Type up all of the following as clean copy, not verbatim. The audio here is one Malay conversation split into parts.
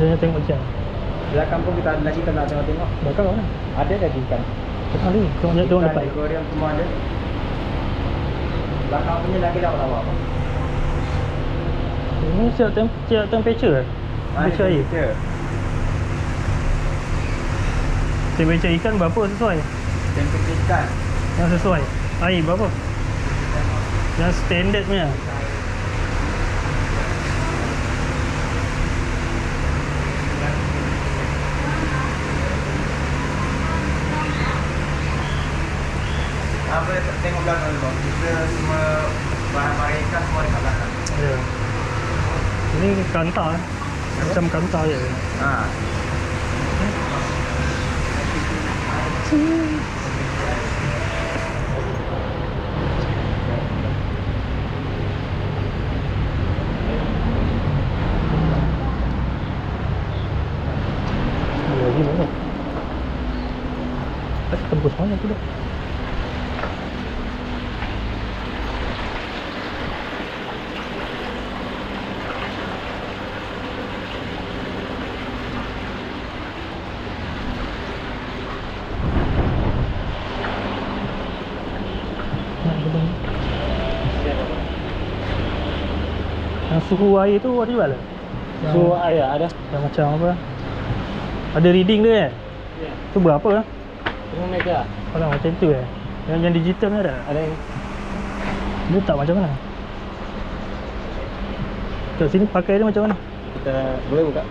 Biasanya tengok ikan. Belakang pun kita ada lagi, kita nak tengok-tengok. Belakang mana? Ada lagi ikan. Belakang ni, tengok depan. Aquarium semua ada. Belakang punya lagi lawa-lawa. Ini siap temperature ke? Temperature air. Temperature ikan berapa sesuai? Temperature ikan Yang sesuai. Air berapa? Yang standard punya. apa tengok belakang dulu. Kita semua barang-barang ikan semua dekat belakang. Ya. Ini kantar. Macam kantar je. Ha. Lagi banyak. Tak tembus banyak tu dah. Yang suhu air tu ada jual ke? Suhu air ada. Yang macam apa? Ada reading dia Ya. Tu berapa lah? Tengok mega. Kalau macam tu Yang digital ni ada? Ada yang Dia tak macam mana? Kat sini pakai dia macam mana? kita boleh buka.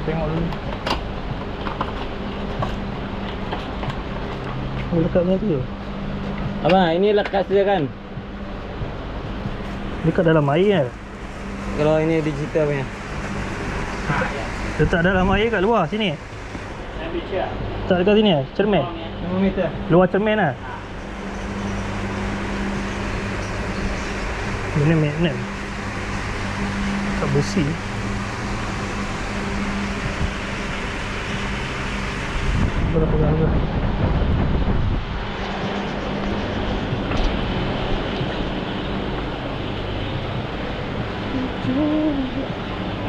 Tengok dulu. Oh, lekat macam tu. Abang, ini lekat saja kan? Dekat dalam air Kalau ini digital punya. Letak dalam air kat luar sini. Tak dekat sini cermin. 5 meter. Luar cermin lah. Ini magnet. Tak besi. Berapa harga?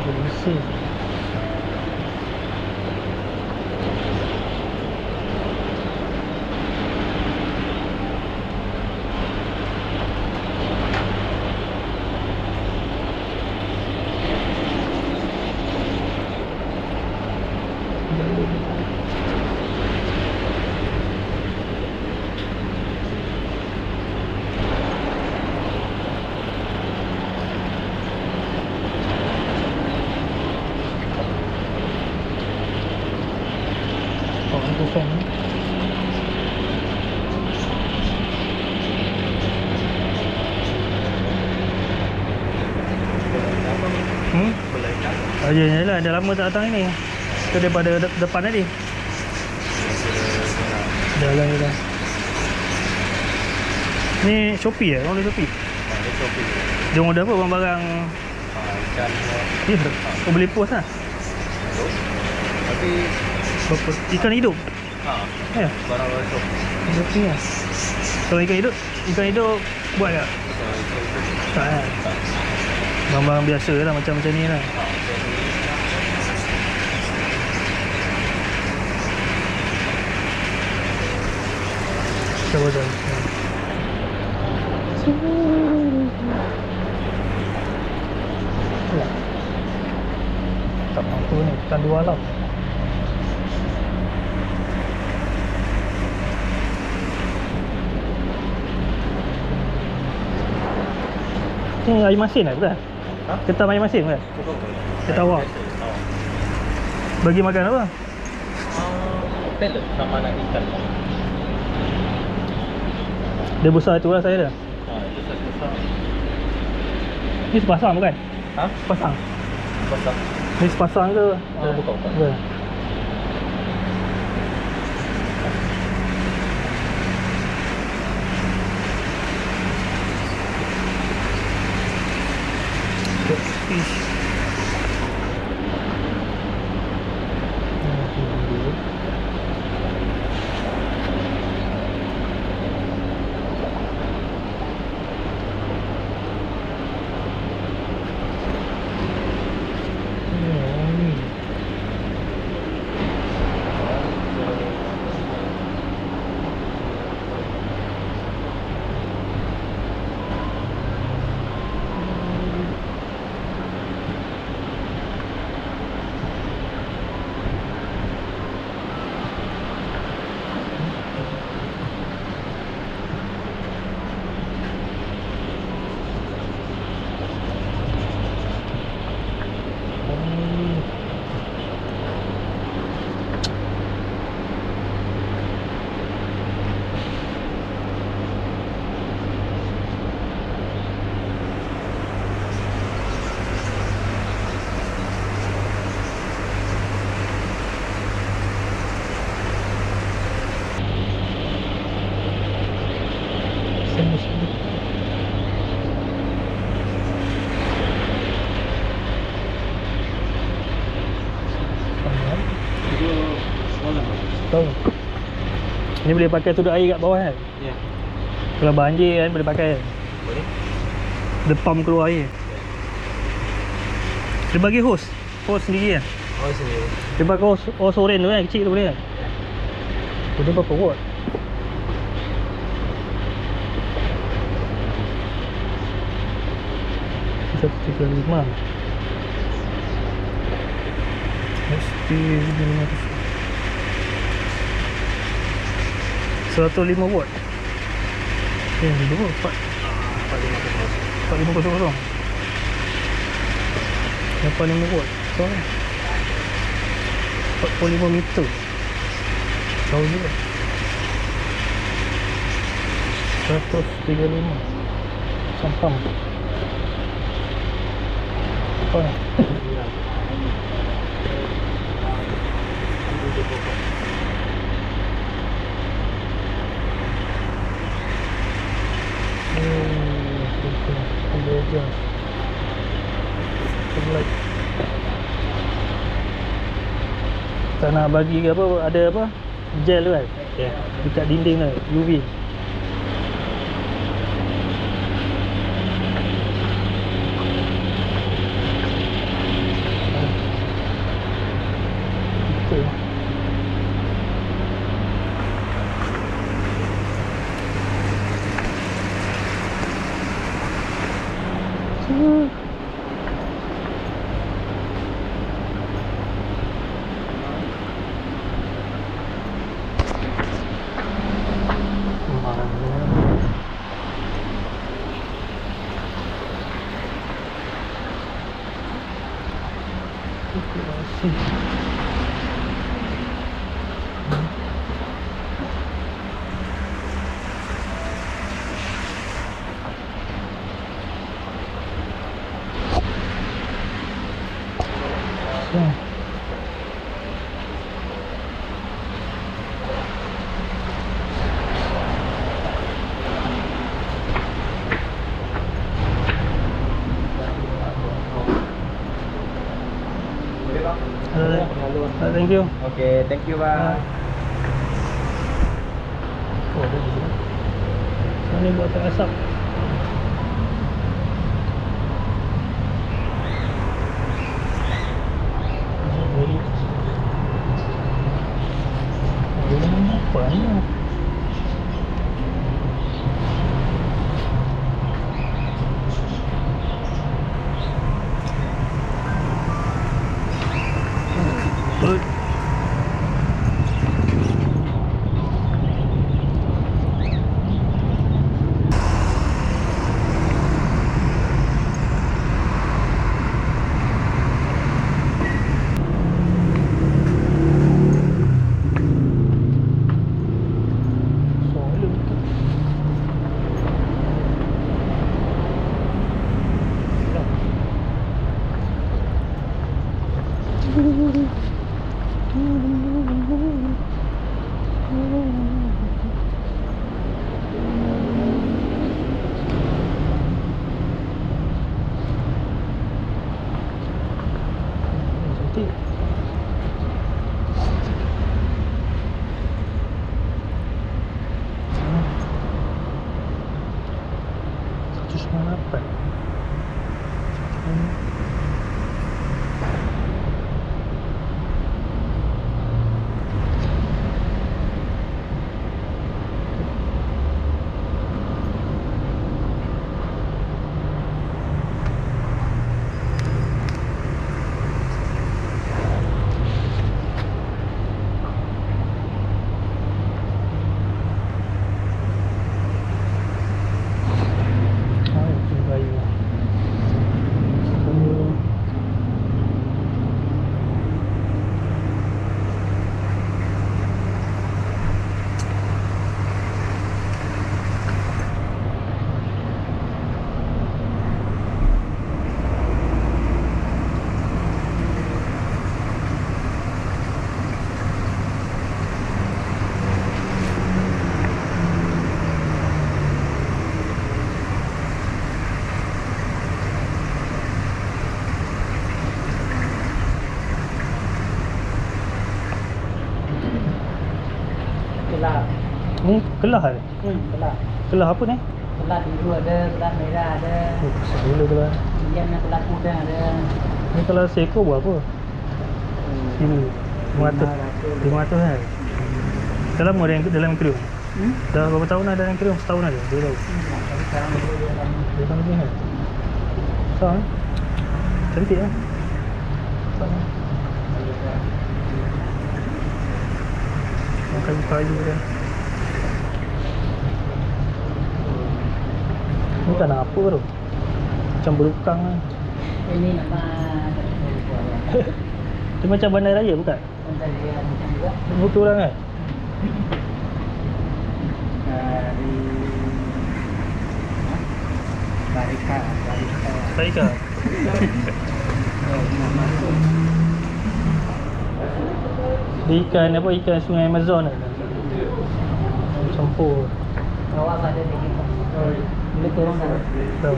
Besi. Fan. Yelah, dah lama tak datang ini. Itu daripada depan tadi. Dah lah, dah. Ni Shopee ya? Orang Shopee? Ini Shopee. Dia order apa barang-barang? Ikan. Ya, kau beli pos lah. Tapi Berapa? Ikan hidup? Ya? barang-barang Shopee. Hidup ni lah. Kalau ikan hidup buat tak? Tak kan? Barang-barang biasa lah, macam ni lah. Coba dah. Tak mampu ni, ikan dua alam. Ni air masin lah bukan? Ha? Ketam air masin bukan? Dia tawar. Bagi makan apa? Pellet sama nak ikan. Dia besar tu lah saya dah. Itu besar. Ni sepasang bukan? Ha? Sepasang. Besar. Ni sepasang ke? Bukan. Bukan. Fish. Itu semalam. Tahu. Ni boleh pakai tuduk air kat bawah kan? Ya. Kalau banjir kan boleh pakai kan? Boleh. Dia pump keluar air. Dia bagi hose. Hose sendiri kan? Oh sini. Dia pakai hose oren tu kan? Kecil tu boleh kan? Dia berapa watt? Satu 35. Mesti 105 watt. Ni berapa? 4500. 85 watt. So 45 meter. Jauh juga. 135 sampam. Apa ni? Tak nak bagi ke apa, ada apa? Gel tu kan? Ya. Dekat dinding tu, UV. Betul. Boleh bang? Thank you. Okey, thank you bang. Oh, ada juga. Ni buat tak asap. Apa ni? Kelah ada? Kelas. Kelah apa ni? Kelas biru ada, kelas merah ada. Oh, besar gila kelah. Kemudian kelas kuda ada. Ni kalau seekor berapa? Ini 500. 500 kan? Dah lama ada yang dalam aquarium? Dah berapa tahun dah dalam aquarium? Setahun ada? 2 tahun? Sekarang Dia tahun lebih kan? Besar kan? Cantik kan? Kayu-kayu kan? Ni tak nak apa tu? Macam berukang kan? ini nama Dia macam bandar raya bukan? dia macam juga Betul orang kan? dari Barika. Baik ke? Dia ikan apa? Ikan sungai Amazon kan? Campur. Bawah ada lagi. Boleh turun kan? Tahu.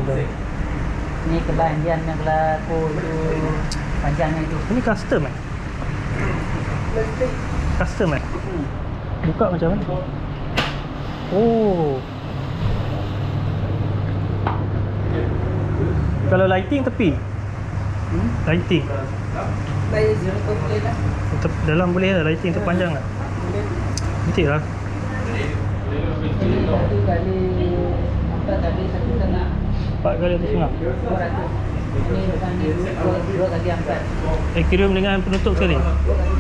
Ni kelas Indian yang kelas itu panjangnya itu. Ini custom eh? Custom eh? Buka macam mana? Oh. Kalau lighting tepi? Lighting. Baik, zero tu boleh tak? Dalam boleh lah, lighting terpanjang lah. Cantik lah. Ini satu kali 4 kali 1,5. 4 kali atas setengah. 200. Ini bukan ni 2 kali 4. Aquarium dengan penutup sekali. 2 kali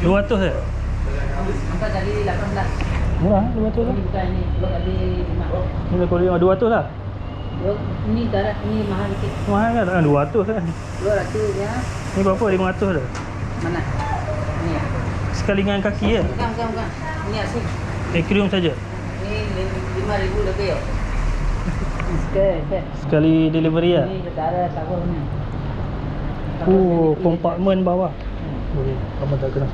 5. 200 je? 4 kali 18. Murah 200 lah. Ini bukan ni 2 kali 5. Ni kalau 200 lah. Ini darat ni mahal sikit. Mahal kan? 200 kan? 200 ya. Ni berapa? 500 dah. Mana? Ni ya. Sekali dengan kaki kan? Bukan. Ini asing. Aquarium saja. Ini 5,000 lebih ya. Okey. Sekali delivery lah. Ini darat cover ni. Kompartmen bawah. Boleh. Apa tak kena.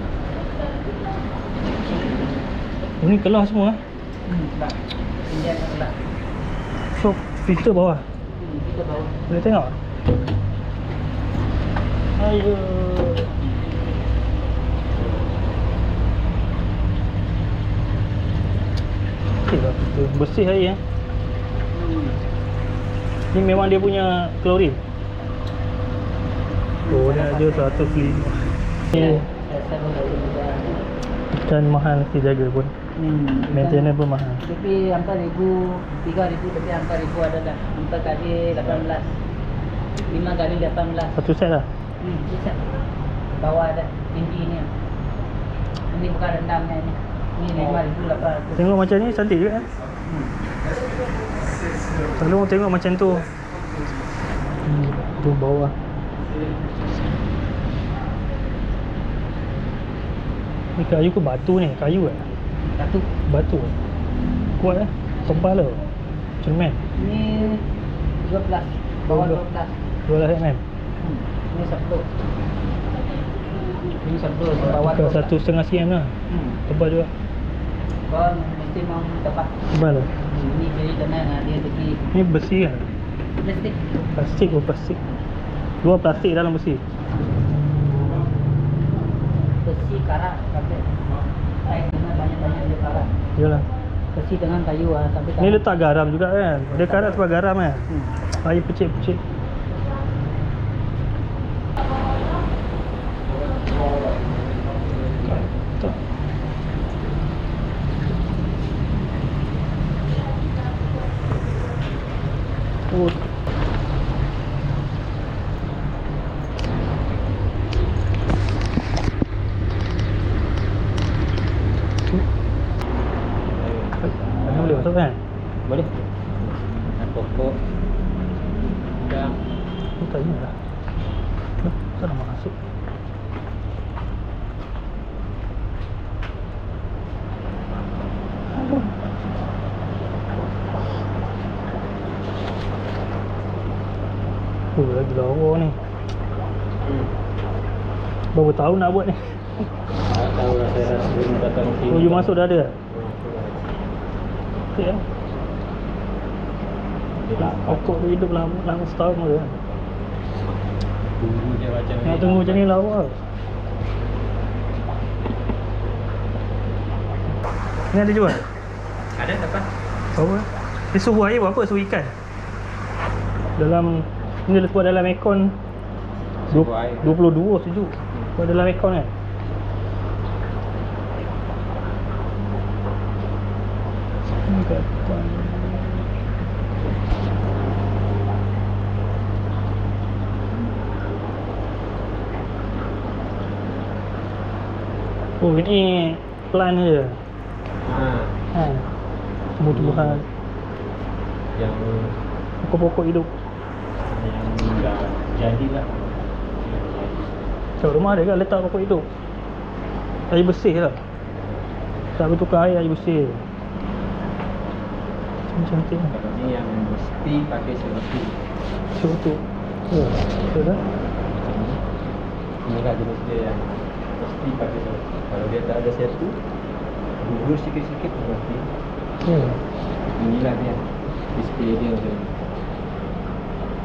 Ini kelah semua. Tak. Indian kelas. So, filter bawah. Kita bawa. Boleh tengok? Ayo. Okey lah. Bersih air ya. Ni memang dia punya klorin. Oh, dia ada 105. Ni ikan mahal si jaga pun. Maintenance pun mahal. Tapi 4,000, 3,000 tapi 4,000 ada dah. 4 kali 18. 5 kali 18. Satu set lah. Bisa. Bawah ada tinggi ni. Ini bukan rendamnya ni. Ini 5,800. Tengok macam ni cantik juga kan? Selalu orang tengok macam tu. Tu bawah. Ni kayu ke batu ni? Kayu kan? Satu. Batu. Kuat lah. Tebal lah. Cermin. Ini 12. Bawah 12. 12 mm. Ini 10. Ini 10 bawah Bukan 12. 1,5 cm lah. Tebal juga. Kau mesti mau tepat. Tebal lah. Ini jadi tenang dia pergi Ni besi kan? plastik. Plastik oh plastik. Dua plastik dalam besi. Besi karat tapi air kena banyak-banyak dia karat. Yalah. Besi dengan kayu tapi Ni letak garam juga kan? Dia karat sebab garam kan? Air pecik-pecik. Oh. Ini boleh masuk kan? boleh. Pokok. Dah. Oh, tak ingat lah. Tak nak masuk. Oh, lagi lawa ni. Berapa tahun nak buat ni? Tak tahu lah saya rasa belum datang sini. Oh, you masuk dah ada? Okay, pokok tu hidup lama setahun tu kan? Tunggu dia macam Nak tunggu macam ni lawa. Ni ada jual? Ada dapat? Apa? Dia suhu air berapa suhu ikan? Dalam ni letak dalam aircon Suhu air. 22 sejuk. Buat dalam aircon kan. Ni kat depan. Oh ini plant je. Ha. Tumbuh-tumbuhan. Yang Pokok-pokok hidup. dah jadilah. Kat rumah ada kan letak pokok hidup. Air bersih lah. Tak bertukar air bersih. Cantik lah. Kalau ni yang mesti pakai CO2. CO2. Oh, betul dah. Inilah jenis dia yang mesti pakai CO2. Kalau dia tak ada CO2, gugur sikit-sikit mesti. Inilah dia display dia macam ni.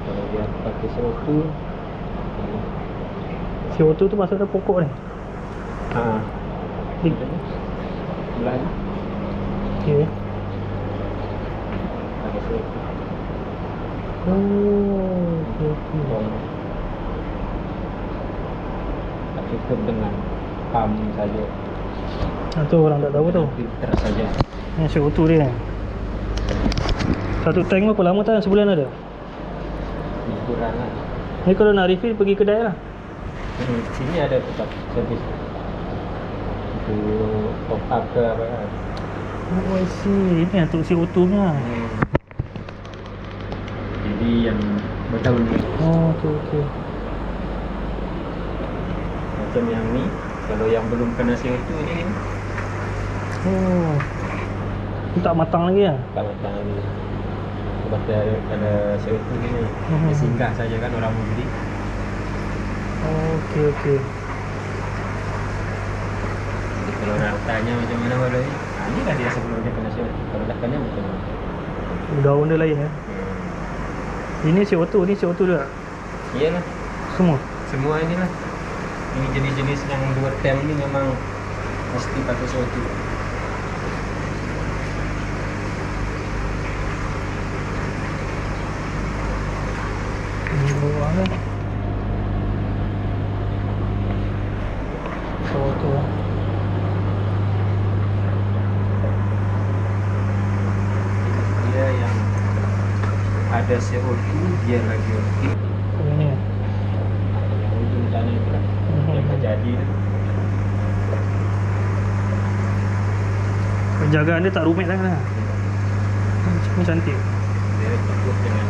Kalau dia pakai CO2, CO2 tu maksudnya pokok ni. Ni belah ni Okey. pakai CO2. Oh, okey. Tak cukup dengan pump saja. Tu orang tak tahu tu. Filter saja. Ni CO2 dia. Satu tank berapa lama tahan? Sebulan ada? Kurang lah. Ni kalau nak refill pergi kedai lah. Sini ada tempat servis untuk top up ke apa kan. Oh, I see. Ini untuk CO2 nya. Jadi yang bertahun ni Oh, okey. macam yang ni, kalau yang belum kena CO2 ni Oh. Ni tak matang lagi lah. tak matang lagi. Sebab dia ada CO2 ni, dia singgah saja kan orang mau beli. Oh, okey. Jadi kalau nak tanya macam mana baru ni, ni lah dia sebelum dia kena CO2. Kalau dah kena macam mana? Daun dia lain ya. Ini CO2, ni CO2 juga. Iyalah, Semua. semua inilah. Ini jenis-jenis yang 2 tem ni memang mesti pakai CO2. Ini bawah kan. CO2. Dia yang ada CO2 dia lagi okey. Oh, ini. Yang ujung sana itu lah yang tak jadi tu. Penjagaan dia tak rumit sangat lah. Ni cantik. Dia cukup dengan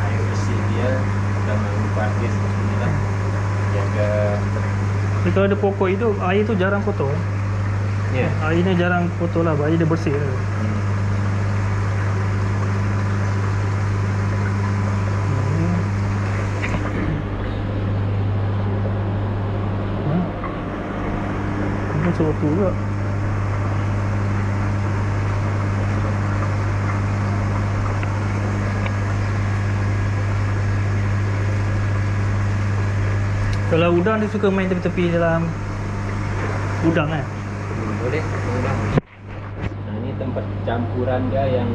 air bersih dia dan mengubahis ni lah. Jaga Tapi kalau ada pokok hidup, air tu jarang kotor. ya. Air ni jarang kotor lah, air dia bersih lah. Ini CO2 juga. Kalau udang dia suka main tepi-tepi dalam udang kan? Boleh ulang. Nah, ini tempat campuran dia yang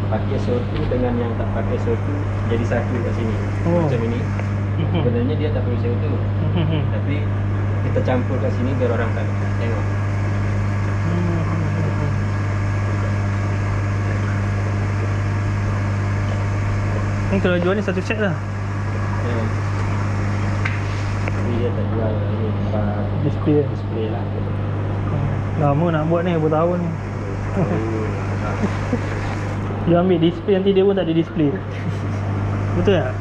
pakai CO2 dengan yang tak pakai CO2 jadi satu kat sini. Oh. Macam ini. Sebenarnya dia tak perlu CO2. Tapi kita campur kat sini biar orang tak tengok. Ni kalau jual ni satu set lah. Ya. Tapi dia tak jual ini tempat display lah. Lama nak buat ni, bertahun ni. Dia ambil display, nanti dia pun tak ada display. Betul tak?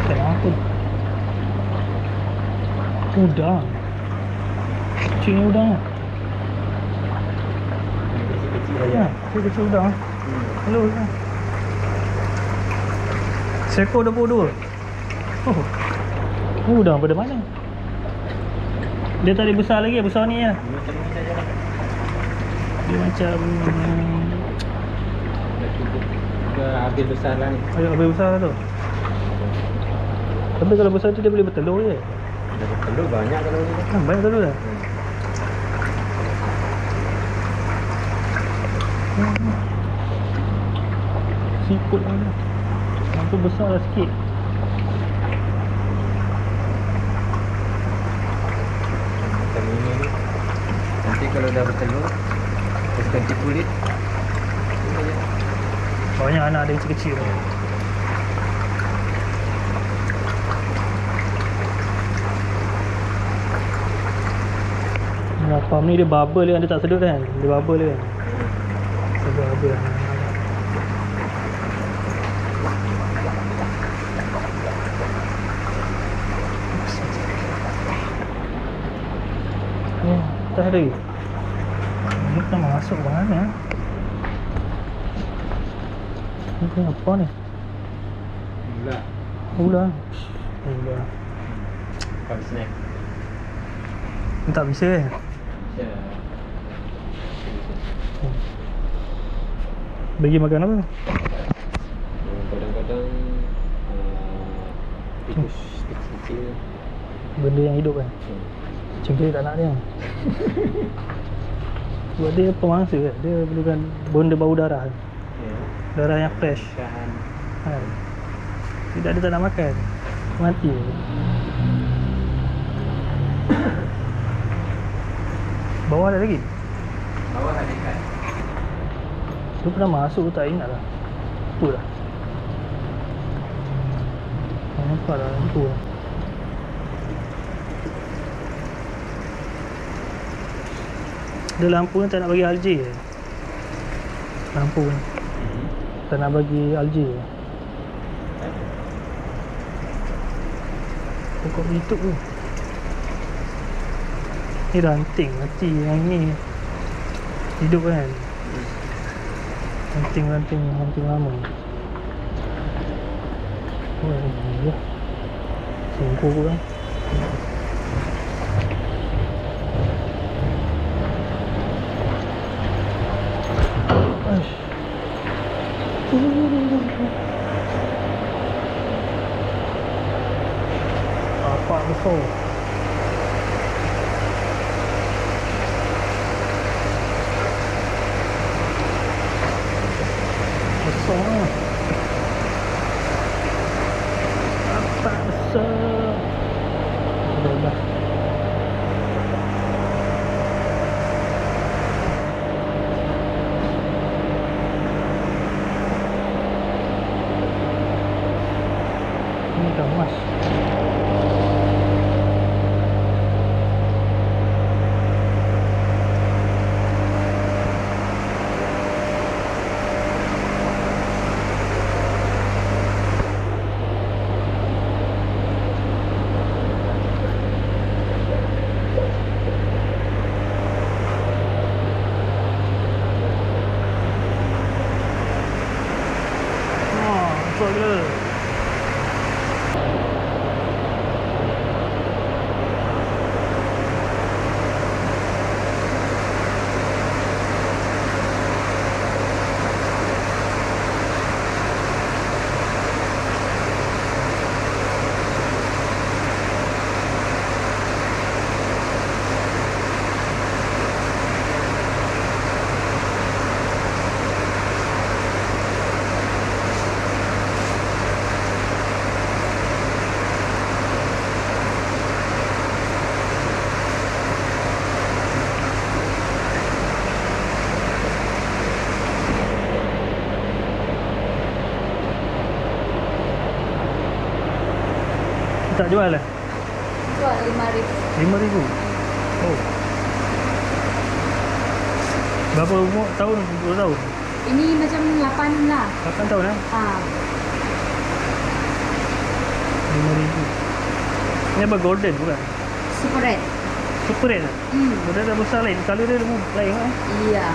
Apa? Udang. Kecil ni udang lah. Kecil-kecil Ya, saja. kecil-kecil udang lah. Hello udang. Seekor 22. Oh, udang pada mana? Dia tak ada besar lagi, besar ni lah. Macam ni saja lah. Dia macam Dah habis besar lah ni. Habis besar lah tu. Tapi kalau besar tu dia boleh bertelur je. Dah bertelur banyak kalau ni. Banyak telur dah. Siput lah dia. Yang tu besar lah sikit. Macam ini ni. Nanti kalau dah bertelur, terus ganti kulit. Banyak anak dia kecil-kecil tu. Rapam ni dia bubble kan, dia tak sedut kan. Dia bubble kan. Sedut habis. Tak ada. Ni kan masuk mana? Ni apa ni? Gula. Ular. Ular. Habis snack. Ni tak bisa kan? Ya. Bagi makan apa? Kadang-kadang tikus kecil-kecil. Benda yang hidup kan? Cengkeh tak nak dia. Sebab dia pemangsa kan? Dia perlukan benda bau darah. Ya. Darah yang fresh Ikan. kan? Tidak, dia tak nak makan. Mati. Bawah ada lagi? Bawah ada ikan. Tu pernah masuk tak ingat lah. Tu lah. Nampak lah tu lah. Dia lampu ni tak nak bagi algae je. Lampu ni tak nak bagi algae je. Pokok hidup tu. Ni ranting mati, yang ni hidup kan. Ranting lama. Oh ya. Sungguh kan. Apa besar? Besar. Apa besar? Dah. Ini dah emas. Besar gila. Tak jual lah? Jual RM5,000. RM5,000. Oh. Berapa umur tahun? Berapa tahun? Ini macam 8 lah. 8 tahun lah. RM5,000. Ini apa? Golden bukan? Super red. Super red lah? Benda dah besar lain. Colour dia lain kan? Iya.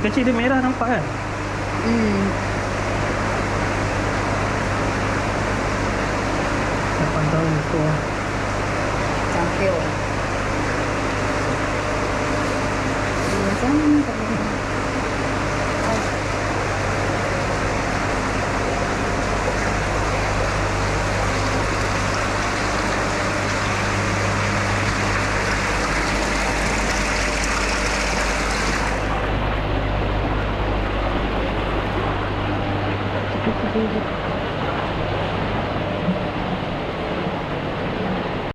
Kecil dia merah nampak kan? 8 tahun tu.